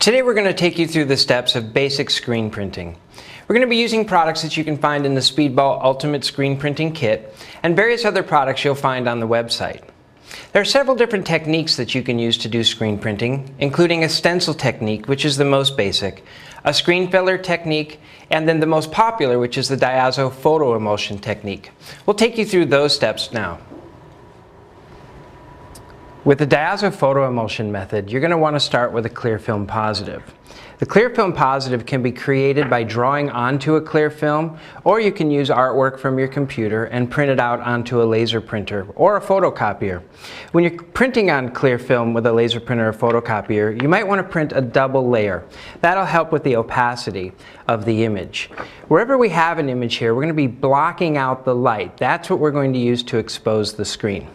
Today we're going to take you through the steps of basic screen printing. We're going to be using products that you can find in the Speedball Ultimate Screen Printing Kit and various other products you'll find on the website. There are several different techniques that you can use to do screen printing, including a stencil technique, which is the most basic, a screen filler technique, and then the most popular, which is the Diode photo emulsion technique. We'll take you through those steps now. With the Diode photo emulsion method, you're going to want to start with a clear film positive. The clear film positive can be created by drawing onto a clear film, or you can use artwork from your computer and print it out onto a laser printer or a photocopier. When you're printing on clear film with a laser printer or photocopier, you might want to print a double layer. That'll help with the opacity of the image. Wherever we have an image here, we're going to be blocking out the light. That's what we're going to use to expose the screen.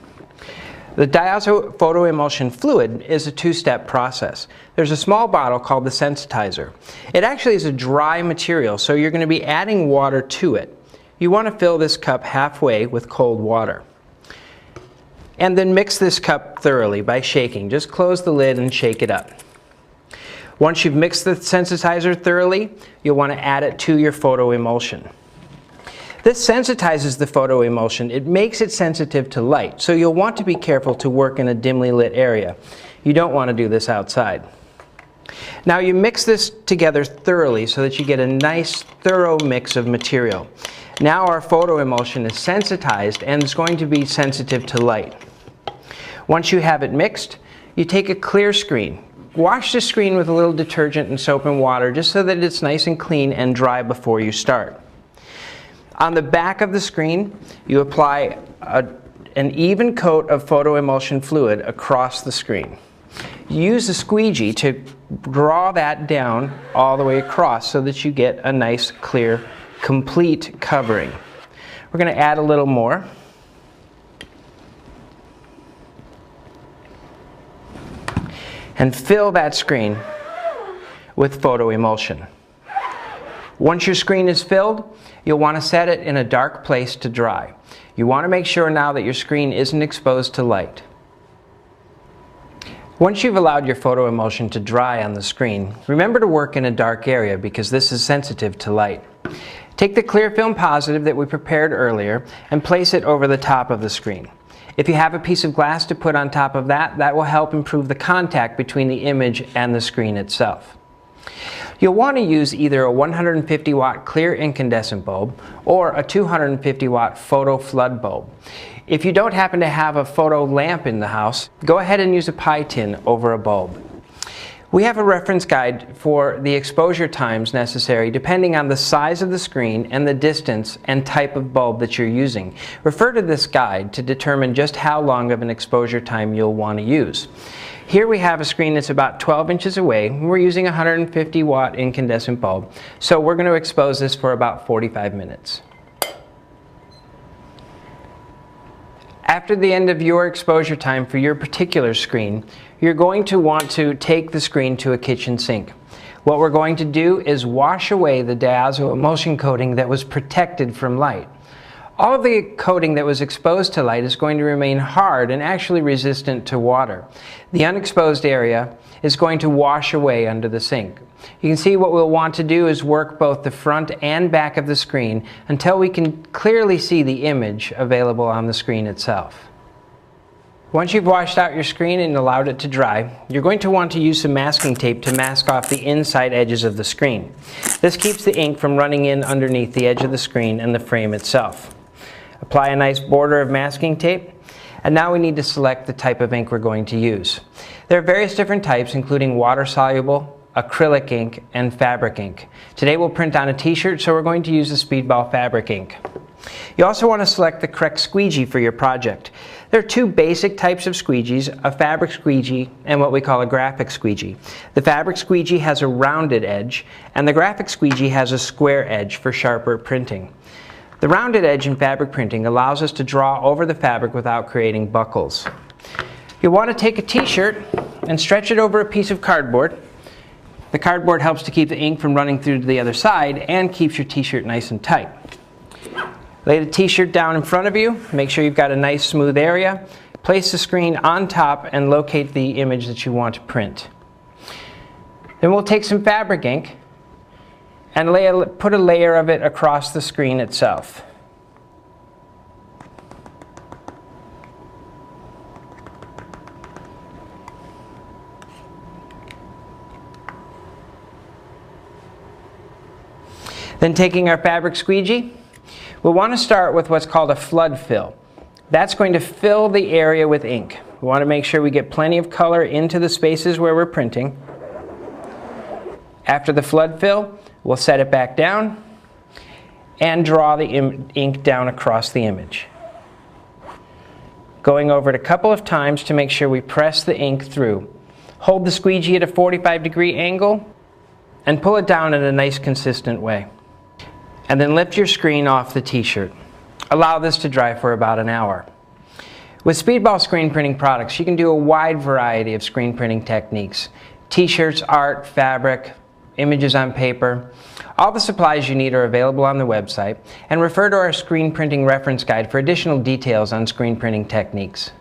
The Diode photo emulsion fluid is a two-step process. There's a small bottle called the sensitizer. It actually is a dry material, so you're going to be adding water to it. You want to fill this cup halfway with cold water. And then mix this cup thoroughly by shaking. Just close the lid and shake it up. Once you've mixed the sensitizer thoroughly, you'll want to add it to your photo emulsion. This sensitizes the photo emulsion. It makes it sensitive to light, so you'll want to be careful to work in a dimly lit area. You don't want to do this outside. Now you mix this together thoroughly so that you get a nice thorough mix of material. Now our photo emulsion is sensitized and is going to be sensitive to light. Once you have it mixed, you take a clear screen. Wash the screen with a little detergent and soap and water just so that it's nice and clean and dry before you start. On the back of the screen, you apply an even coat of photo emulsion fluid across the screen. Use a squeegee to draw that down all the way across so that you get a nice, clear, complete covering. We're going to add a little more. And fill that screen with photo emulsion. Once your screen is filled, you'll want to set it in a dark place to dry. You want to make sure now that your screen isn't exposed to light. Once you've allowed your photo emulsion to dry on the screen, remember to work in a dark area because this is sensitive to light. Take the clear film positive that we prepared earlier and place it over the top of the screen. If you have a piece of glass to put on top of that, that will help improve the contact between the image and the screen itself. You'll want to use either a 150 watt clear incandescent bulb or a 250 watt photo flood bulb. If you don't happen to have a photo lamp in the house, go ahead and use a pie tin over a bulb. We have a reference guide for the exposure times necessary depending on the size of the screen and the distance and type of bulb that you're using. Refer to this guide to determine just how long of an exposure time you'll want to use. Here we have a screen that's about 12 inches away. We're using a 150 watt incandescent bulb, so we're going to expose this for about 45 minutes. After the end of your exposure time for your particular screen, you're going to want to take the screen to a kitchen sink. What we're going to do is wash away the Diode emulsion coating that was protected from light. All of the coating that was exposed to light is going to remain hard and actually resistant to water. The unexposed area is going to wash away under the sink. You can see what we'll want to do is work both the front and back of the screen until we can clearly see the image available on the screen itself. Once you've washed out your screen and allowed it to dry, you're going to want to use some masking tape to mask off the inside edges of the screen. This keeps the ink from running in underneath the edge of the screen and the frame itself. Apply a nice border of masking tape, and now we need to select the type of ink we're going to use. There are various different types, including water-soluble, acrylic ink, and fabric ink. Today we'll print on a t-shirt, so we're going to use the Speedball fabric ink. You also want to select the correct squeegee for your project. There are two basic types of squeegees, a fabric squeegee and what we call a graphic squeegee. The fabric squeegee has a rounded edge, and the graphic squeegee has a square edge for sharper printing. The rounded edge in fabric printing allows us to draw over the fabric without creating buckles. You'll want to take a t-shirt and stretch it over a piece of cardboard. The cardboard helps to keep the ink from running through to the other side and keeps your t-shirt nice and tight. Lay the t-shirt down in front of you, make sure you've got a nice smooth area. Place the screen on top and locate the image that you want to print. Then we'll take some fabric ink and put a layer of it across the screen itself. Then taking our fabric squeegee, we'll want to start with what's called a flood fill. That's going to fill the area with ink. We want to make sure we get plenty of color into the spaces where we're printing. After the flood fill, we'll set it back down and draw the ink down across the image. Going over it a couple of times to make sure we press the ink through. Hold the squeegee at a 45-degree angle and pull it down in a nice consistent way. And then lift your screen off the t-shirt. Allow this to dry for about an hour. With Speedball screen printing products, you can do a wide variety of screen printing techniques. T-shirts, art, fabric, images on paper. All the supplies you need are available on the website, and refer to our screen printing reference guide for additional details on screen printing techniques.